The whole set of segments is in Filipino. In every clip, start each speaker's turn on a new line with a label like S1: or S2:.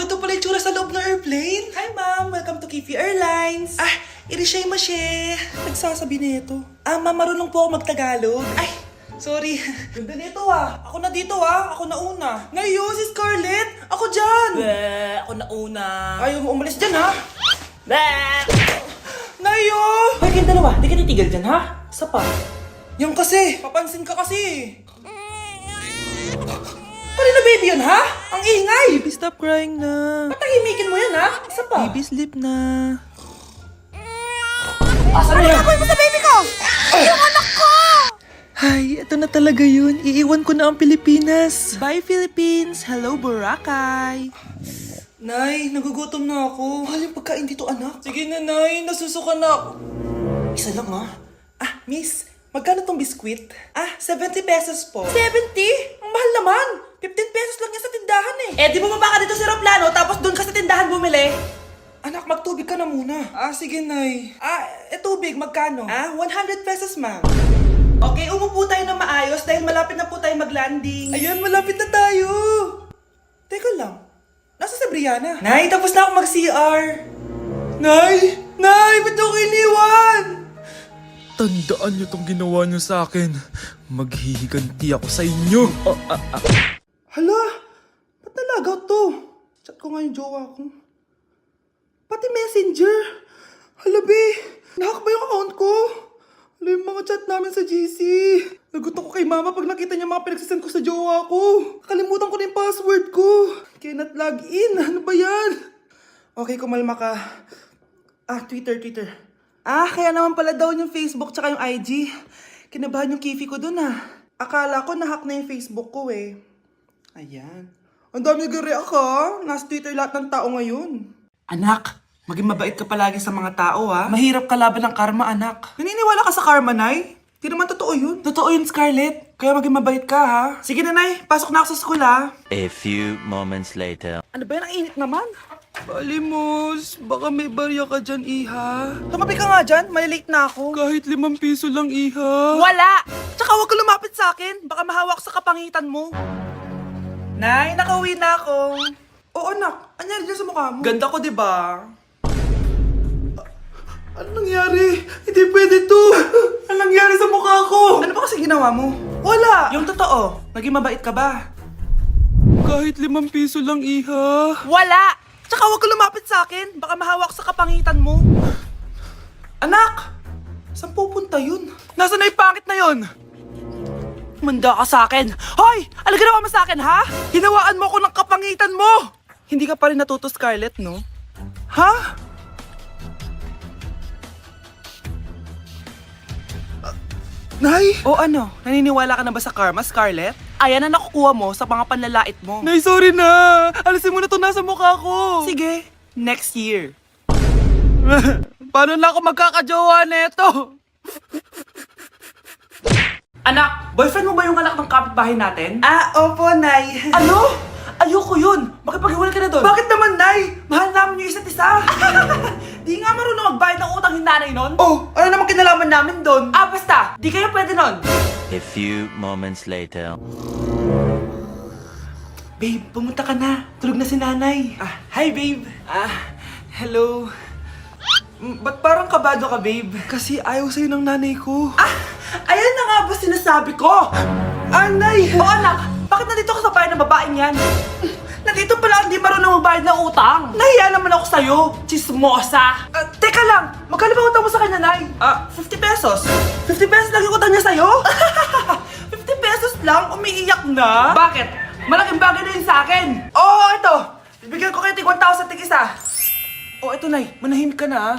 S1: ganito pala yung tsura sa loob ng airplane. Hi ma'am, welcome to Kifi Airlines. Irishay mashe. Nagsasabi nito. Ma'am, marunong po ako magtagalog. Ay, sorry. Ganda nito Ako na dito Ako na una. Ngayon, si Scarlett. Ako dyan.
S2: Ako na una.
S1: Ayaw mo umalis dyan Nayo!
S2: Hoy, kayong dalawa, di ka titigil dyan, ha? Isa pa.
S1: Yung kasi, papansin ka kasi. Kanina baby yun, ha? Ang ingay!
S3: Baby, stop crying na.
S1: Patahimikin mo yan, ha? Isa pa.
S3: Baby, sleep na.
S1: Asan na yan?
S4: Mo sa baby ko! Yung anak ko!
S3: Ay, ito na talaga yun. Iiwan ko na ang Pilipinas. Bye, Philippines. Hello, Boracay.
S1: Nay, nagugutom na ako. Mahal yung pagkain dito, anak. Sige na, Nay. Nasusuka na ako. Isa lang, ha? Miss, magkano tong biskwit? 70 pesos po. 70? Ang mahal naman. 15 pesos lang yan sa tindahan
S2: Di bumaba ka dito sa aeroplano, tapos doon ka sa tindahan bumili.
S1: Anak, magtubig ka na muna. Sige, Nay. Tubig, magkano? 100 pesos, ma'am. Okay, umupo tayo na maayos dahil malapit na po tayo mag-landing. Ayan, malapit na tayo. Teka lang. Nasa si Brianna? Nay, tapos na ako mag-CR. Nay! Nay! Ba't ako iniwan?
S3: Tandaan niyo tong ginawa niyo sa akin. Maghihiganti ako sa inyo.
S1: Hala! Ba't nalagaw to? Chat ko nga yung jowa ko. Pati messenger. Hala, be. Nahack ba yung account ko? Hala, yung mga chat namin sa GC. Nagutok ko kay mama pag nakita niya mga pinagsisend ko sa jowa ko. Kalimutan ko na yung password ko. Cannot log in. Ano ba yan? Okay, kumalma ka. Twitter. Kaya naman pala daw yung Facebook tsaka yung IG. Kinabahan yung Kifi ko dun Akala ko nahack na yung Facebook ko Ayan. Ang dami nag-react Nasa Twitter lahat ng tao ngayon. Anak, maging mabait ka palagi sa mga tao Mahirap kalaban ng karma, anak. Naniniwala ka sa karma, Nay? Di naman totoo yun. Totoo yun, Scarlett. Kaya maging mabait ka, Sige na, Nay. Pasok na ako sa school,
S5: A few moments later.
S1: Ano ba yan? Ang init naman.
S3: Balimos, baka may barya ka dyan, iha.
S1: Tumabi ka nga dyan. Malilate na ako.
S3: Kahit 5 piso lang, iha.
S1: Wala! Tsaka huwag ka lumapit sa akin. Baka mahawak sa kapangitan mo. Nay, nakauwi na ako. Oo, anak. Anyari dyan sa mukha mo? Ganda ko, di ba? Ano nangyari? Hindi pwede to. Ano nangyari sa mukha ko? Ano ba kasi ginawa mo? Wala! Yung totoo, naging mabait ka ba?
S3: Kahit 5 piso lang, iha.
S1: Wala! Tsaka huwag ka lumapit sa akin. Baka mahawak sa kapangitan mo. Anak! Saan pupunta yun? Nasaan na yung pangit na yun? Manda ka sa akin. Hoy! Ano ginawa mo sa akin, ha? Hinawaan mo ako ng kapangitan mo! Hindi ka pa rin natuto, Scarlett, no? Ha? Nay! O ano? Naniniwala ka na ba sa karma, Scarlett? Ayan na nakukuha mo sa mga panlalait mo.
S3: Nay, sorry na. Alisin mo na to nasa mukha ko.
S1: Sige, next year.
S3: Paano na ako magkakajowa neto?
S1: Anak, boyfriend mo ba yung anak ng kapitbahay natin? Opo, Nay. Ano? Ayoko yun. Makipaghiwalay ka na doon. Bakit naman, Nay? Mahal namin yung isa't isa. Di nga marunong magbayad ng utang yung nanay nun. Oh, ano naman kinalaman namin doon? Basta. Di kayo pwede nun.
S5: A few moments later.
S1: Babe, pumunta ka na. Tulog na si nanay. Hi, babe. Hello. Ba't parang kabado ka, babe? Kasi ayaw sa'yo ng nanay ko. Ayan na nga ba sinasabi ko? Nay! O anak, bakit nandito ka sa bahay ng babaeng yan? Nandito pala hindi marunong magbayad ng utang. Nahiya naman ako sa'yo, chismosa. Teka lang, magkano ba utang mo sa kanya, Nay? 50 pesos. 50 pesos lang yung utang niya sa'yo? 50 pesos lang? Umiiyak na? Bakit? Malaking bagay na yun sa akin. Oo, ito. Bibigyan ko kayo tig 1,000 tig isa. Ito, Nay. Manahimik ka na,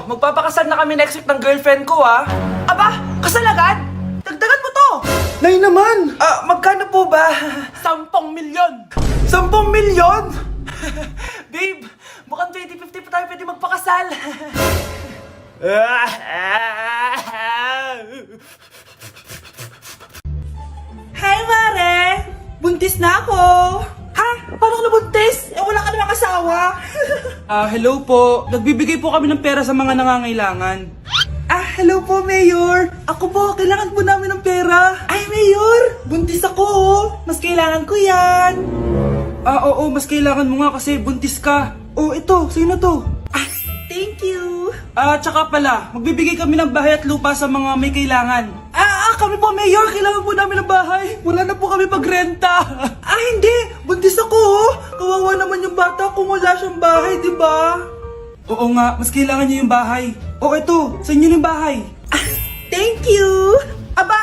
S1: magpapakasal na kami next week ng girlfriend ko, Aba, kasal agad? Dagdagan mo to! Nay naman! Magkano po ba? 10 milyon! 10 milyon? Babe, mukhang 2050 pa tayo pwede magpakasal. Hi, Mare! Buntis na ako! Ha? Paano ka nabuntis? Wala ka namang asawa. Hello po. Nagbibigay po kami ng pera sa mga nangangailangan. Hello po, Mayor. Ako po, kailangan po namin ng pera. Ay, Mayor! Buntis ako, Mas kailangan ko yan. Oo, mas kailangan mo nga kasi buntis ka. Oh, ito, sino to?
S2: Thank you.
S1: Tsaka pala, magbibigay kami ng bahay at lupa sa mga may kailangan. Kami po, Mayor, kailangan po namin ng bahay. Wala na po kami pagrenta. Hindi, buntis ako, oh. Kawawa naman yung bata kung wala siyang bahay, di ba? Oo nga, mas kailangan niya yung bahay. Oh, ito, sa inyo yung bahay.
S2: Thank you.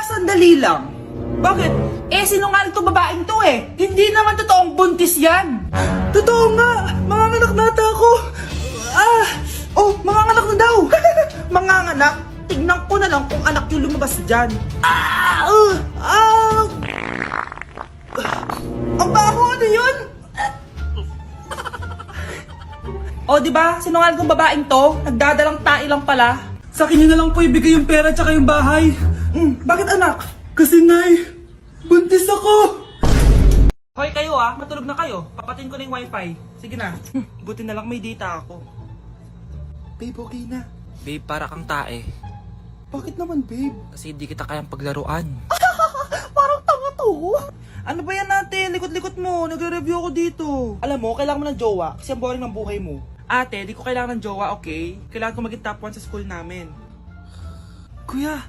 S1: Sandali lang. Bakit?
S2: Sinungaling tong babaeng to eh. Hindi naman totoong buntis yan.
S1: Totoo nga, manganganak nata ako. Manganganak na daw.
S2: Manganganak? Tignan ko na lang kung anak yung lumabas dyan.
S1: Ang baho, ano yun?
S2: Di ba? Sinungaling tong babaeng to. Nagdadalang tae lang pala.
S1: Sa akin nyo na lang po ibigay yung pera tsaka yung bahay. Bakit anak? Kasi nay, buntis ako.
S2: Hoy kayo matulog na kayo. Papatin ko na yung wifi. Sige na.
S1: Buti na lang may data ako. Babe, okay na.
S3: Babe, para kang tae.
S1: Bakit naman, babe?
S3: Kasi hindi kita kayang paglaruan.
S2: Parang tanga to.
S1: Ano ba yan natin? Likot-likot mo. Nagre-review ako dito.
S2: Alam mo, kailangan mo ng jowa kasi ang boring ng buhay mo.
S1: Ate, di ko kailangan ng jowa, okay? Kailangan ko maging top 1 sa school namin. Kuya!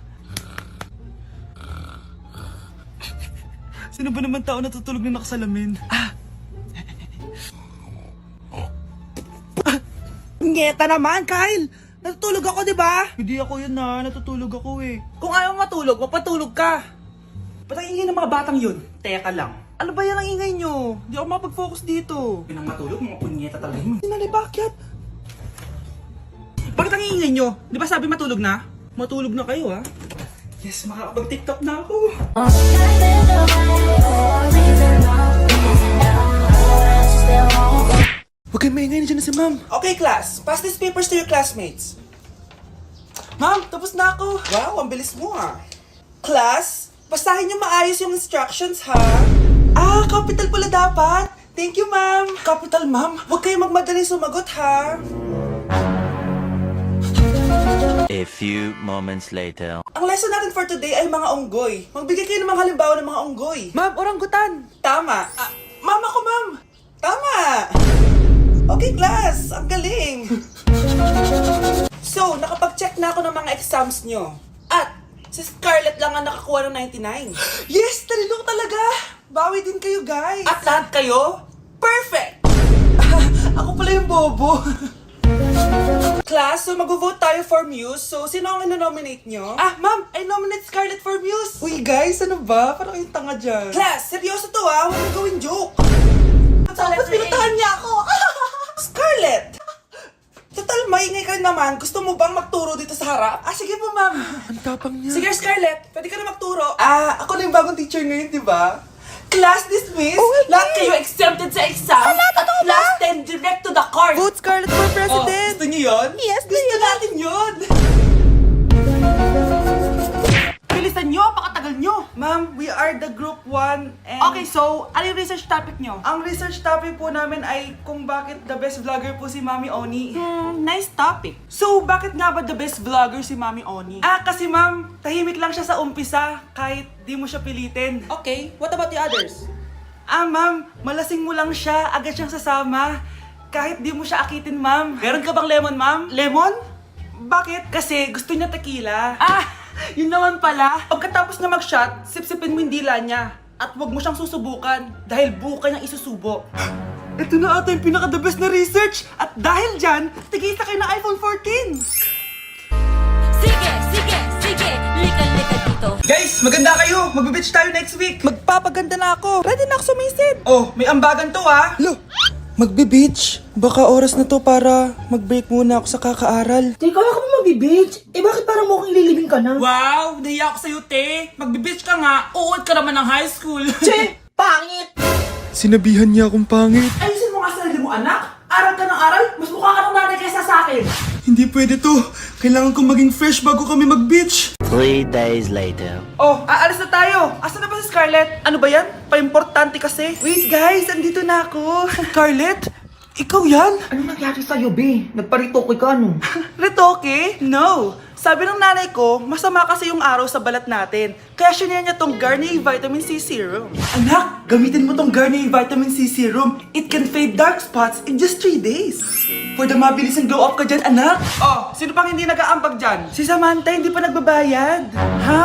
S1: Sino ba naman tao natutulog na nakasalamin?
S2: Ngeta naman, Kyle! Natutulog ako, di ba?
S1: Hindi ako yun natutulog ako eh.
S2: Kung ayaw matulog, mapatulog ka. Ba't ang ingay ng mga batang yun? Teka lang.
S1: Ano ba yan ang ingay nyo? Hindi ako makapag-focus dito.
S2: Yun ang matulog, mga punyeta talaga yun.
S1: Sinali, bakit?
S2: Bakit ang ingay nyo? Di ba sabi matulog na?
S1: Matulog na kayo Yes, makakapag-tiktok na ako. Huwag kayo maingay, nandiyan na si ma'am.
S2: Okay, class. Pass these papers to your classmates.
S1: Ma'am, tapos na ako.
S2: Wow, ang bilis mo Class, basahin nyo maayos yung instructions, ha?
S1: Capital pala dapat. Thank you, ma'am.
S2: Capital, ma'am. Huwag kayo magmadali sumagot, ha?
S5: A few moments later.
S2: Ang lesson natin for today ay mga unggoy. Magbigay kayo ng mga halimbawa ng mga unggoy.
S1: Ma'am, oranggutan.
S2: Tama. Ma'am ako, ma'am. Tama. Okay, class. Ang galing. So, nakapag-check na ako ng mga exams nyo. At, si Scarlett lang ang nakakuha ng 99.
S1: Yes, talino ko talaga. Bawi din kayo, guys.
S2: At lahat kayo, perfect!
S1: Ako pala yung bobo.
S2: Class, so mag-vote tayo for Muse. So, sino ang inonominate nyo?
S1: Ma'am, I nominate Scarlett for Muse. Uy, guys, ano ba? Parang yung tanga dyan.
S2: Class, seryoso to Huwag mo gawin joke.
S1: Tapos pinuntahan niya ako.
S2: Scarlett! Total, maingay ka rin naman. Gusto mo bang magturo dito sa harap?
S1: Sige po, ma'am. Ang tapang niya.
S2: Sige, Scarlett. Pwede ka na magturo.
S1: Ako na yung bagong teacher ngayon, di ba?
S2: Class dismissed. Lahat kayo exempted sa exam. At class 10 direct to the court.
S1: Vote Scarlett for president.
S2: Gusto niyo yun?
S1: Yes,
S2: Gusto natin yun. Bilisan nyo, pakatagal nyo.
S1: Ma'am, we are the group 1 and...
S2: Okay, so, ano yung research topic nyo?
S1: Ang research topic po namin ay kung bakit the best vlogger po si Mami Oni.
S2: Nice topic.
S1: So, bakit nga ba the best vlogger si Mami Oni? Kasi ma'am, tahimik lang siya sa umpisa kahit di mo siya pilitin.
S2: Okay, what about the others?
S1: Ma'am, malasing mo lang siya, agad siyang sasama. Kahit di mo siya akitin, ma'am.
S2: Meron ka bang lemon, ma'am?
S1: Lemon? Bakit? Kasi gusto niya tequila.
S2: Yun naman pala.
S1: Pagkatapos niya mag-shot, sipsipin mo yung dila niya. At huwag mo siyang susubukan dahil buka niyang isusubo. Ito na ata yung pinaka-the best na research. At dahil dyan, tigisa kayo ng iPhone 14.
S4: Sige, lika dito.
S1: Guys, maganda kayo. Magbe-beach tayo next week.
S2: Magpapaganda na ako. Ready na ako sumisid.
S1: Oh, may ambagan to Lo, magbe-beach. Baka oras na to para mag-break muna ako sa kakaaral.
S2: Teka, wala ka ba mag-beach? Bakit parang mukhang lilibing ka na?
S1: Wow, nahiya ako sa'yo, te. Magbe-beach ka nga. Uod ka naman ng high school.
S2: Che, pangit!
S1: Sinabihan niya akong pangit.
S2: Ayusin mo nga sarili mo, anak. Aral ka ng aral. Mas mukha ka ng nanay kaysa sa akin.
S1: Hindi pwede to. Kailangan kong maging fresh bago kami mag-beach.
S5: 3 days later.
S1: Oh, aalis na tayo. Asan na ba si Scarlett? Ano ba yan? Pa-importante kasi. Wait guys, andito na ako. Scarlett? Ikaw yan?
S2: Ano nangyari sa'yo, be? Nagparitoke ka, no?
S1: Retoke? No.
S3: Sabi ng nanay ko, masama kasi yung araw sa balat natin. Kaya sinare niya tong Garnier Vitamin C Serum.
S2: Anak, gamitin mo tong Garnier Vitamin C Serum. It can fade dark spots in just 3 days. For the mabilis and glow up ka dyan, anak.
S3: Oh, sino pang hindi nag-aambag dyan?
S2: Si Samantha hindi pa nagbabayad.
S3: Ha?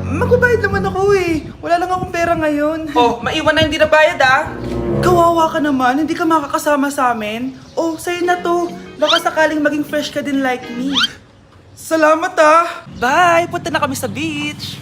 S3: Magbabayad naman ako eh. Wala lang akong pera ngayon. Oh, maiwan na hindi nabayad ah. Kawawa ka naman, hindi ka makakasama sa amin. Oh, sa'yo na to. Baka sakaling maging fresh ka din like me.
S2: Salamat ah.
S3: Bye! Punta na kami sa beach.